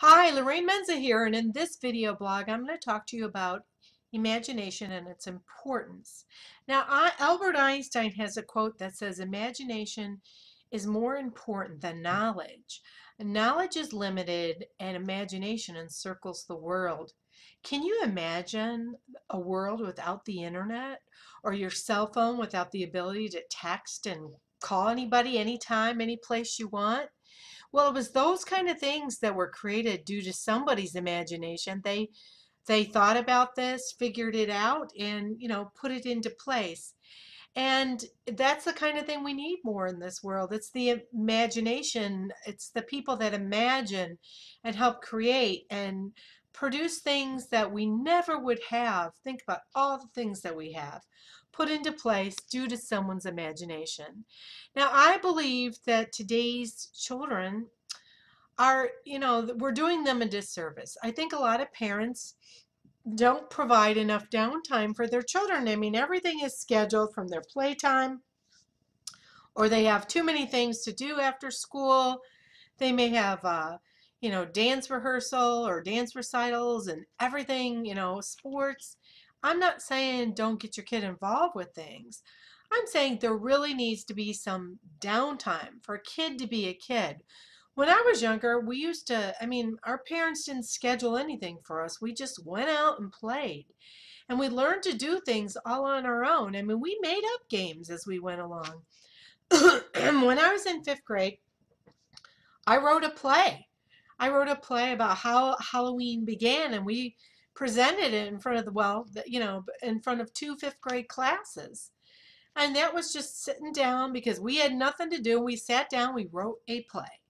Hi, Lorraine Menza here, and in this video blog, I'm going to talk to you about imagination and its importance. Now, Albert Einstein has a quote that says, "Imagination is more important than knowledge. Knowledge is limited, and imagination encircles the world." Can you imagine a world without the internet or your cell phone without the ability to text and call anybody anytime, any place you want? Well, it was those kind of things that were created due to somebody's imagination. They thought about this, figured it out, and put it into place. And that's the kind of thing we need more in this world. It's the imagination. It's the people that imagine and help create and produce things that we never would have. Think about all the things that we have put into place due to someone's imagination. Now, I believe that today's children we're doing them a disservice. I think a lot of parents don't provide enough downtime for their children. I mean, everything is scheduled from their playtime, or they have too many things to do after school. They may have, dance rehearsal or dance recitals and everything, sports. I'm not saying don't get your kid involved with things. I'm saying there really needs to be some downtime for a kid to be a kid. When I was younger, our parents didn't schedule anything for us. We just went out and played. And we learned to do things all on our own. I mean, we made up games as we went along. When I was in fifth grade, I wrote a play. I wrote a play about how Halloween began, and we presented it in front of in front of two fifth grade classes. And that was just sitting down because we had nothing to do. We sat down, we wrote a play.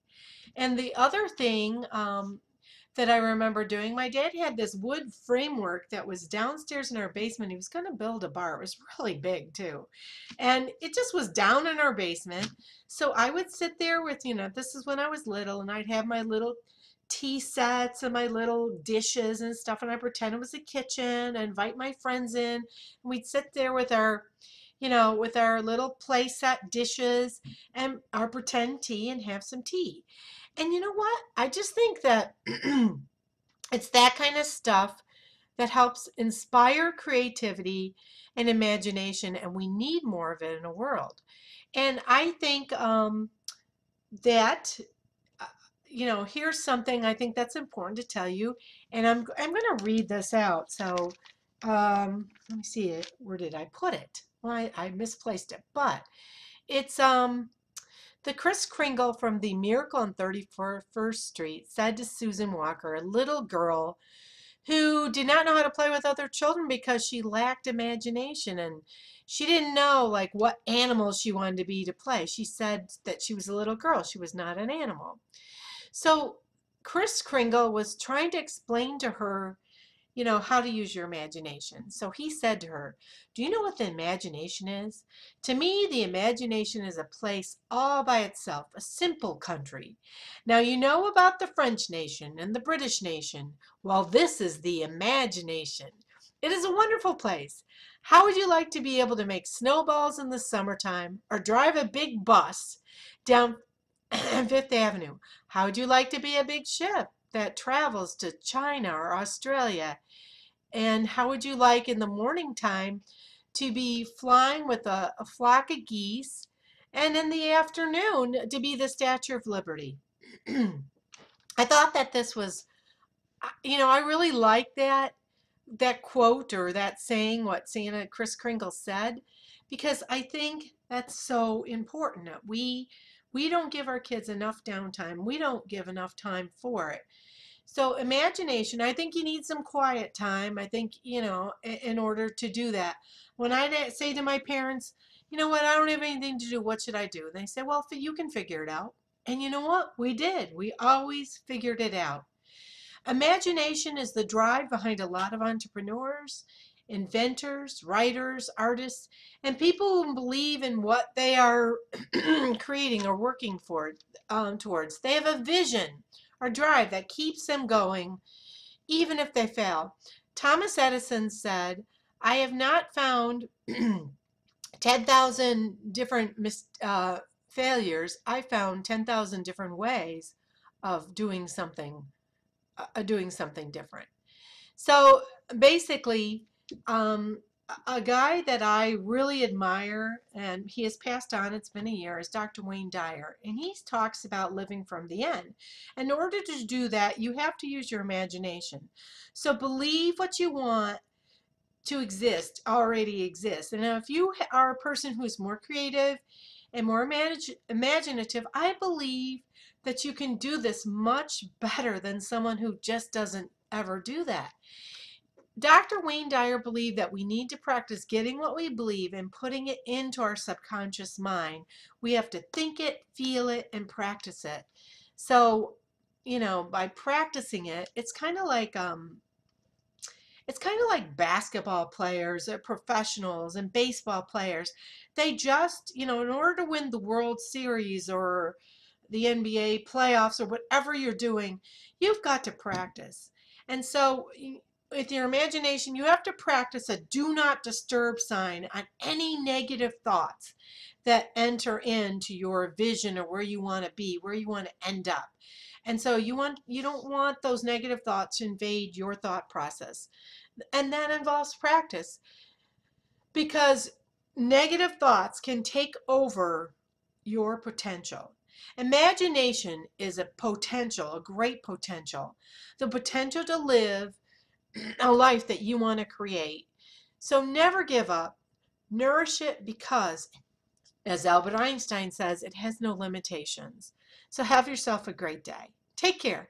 And the other thing that I remember doing, my dad had this wood framework that was downstairs in our basement. He was going to build a bar. It was really big too. And it just was down in our basement. So I would sit there with, this is when I was little, and I'd have my little tea sets and my little dishes and stuff, and I pretend it was a kitchen and invite my friends in. And we'd sit there with with our little play set dishes and our pretend tea and have some tea. And you know what? I just think that it's that kind of stuff that helps inspire creativity and imagination, and we need more of it in a world. And I think that here's something I think that's important to tell you, and I'm going to read this out. So let me see it. Where did I put it? Well, I misplaced it, but it's the Kris Kringle from the Miracle on 31st Street said to Susan Walker, a little girl who did not know how to play with other children because she lacked imagination and she didn't know like what animal she wanted to be to play. She said that she was a little girl. She was not an animal. So Kris Kringle was trying to explain to her how to use your imagination. So he said to her, "Do you know what the imagination is? To me, the imagination is a place all by itself, a simple country. Now you know about the French nation and the British nation. Well, this is the imagination. It is a wonderful place. How would you like to be able to make snowballs in the summertime or drive a big bus down Fifth Avenue? How would you like to be a big ship that travels to China or Australia? And how would you like in the morning time to be flying with a flock of geese, and in the afternoon to be the Statue of Liberty?" I thought that this was, I really like that quote or that saying, what Kris Kringle said, because I think that's so important. We don't give our kids enough downtime. We don't give enough time for it. So imagination, I think you need some quiet time. I think, in order to do that. When I say to my parents, "You know what, I don't have anything to do. What should I do?" And they say, "Well, you can figure it out." And you know what? We did. We always figured it out. Imagination is the drive behind a lot of entrepreneurs, inventors, writers, artists, and people who believe in what they are creating or working towards. They have a vision or drive that keeps them going even if they fail. Thomas Edison said, "I have not found 10,000 different failures. I found 10,000 different ways of doing something doing something different. So basically, um, a guy that I really admire, and he has passed on, it's been a year, is Dr. Wayne Dyer. And he talks about living from the end. In order to do that, you have to use your imagination. So believe what you want to exist already exists. And if you are a person who's more creative and more imaginative, I believe that you can do this much better than someone who just doesn't ever do that. Dr. Wayne Dyer believed that we need to practice getting what we believe and putting it into our subconscious mind. We have to think it, feel it, and practice it. So, by practicing it, it's kind of like basketball players or professionals and baseball players. They just, in order to win the World Series or the NBA playoffs or whatever you're doing, you've got to practice. And so with your imagination, you have to practice a do not disturb sign on any negative thoughts that enter into your vision or where you want to be, where you want to end up. And so you don't want those negative thoughts to invade your thought process. And that involves practice because negative thoughts can take over your potential. Imagination is a potential, a great potential, the potential to live a life that you want to create. So never give up. Nourish it because, as Albert Einstein says, it has no limitations. So have yourself a great day. Take care.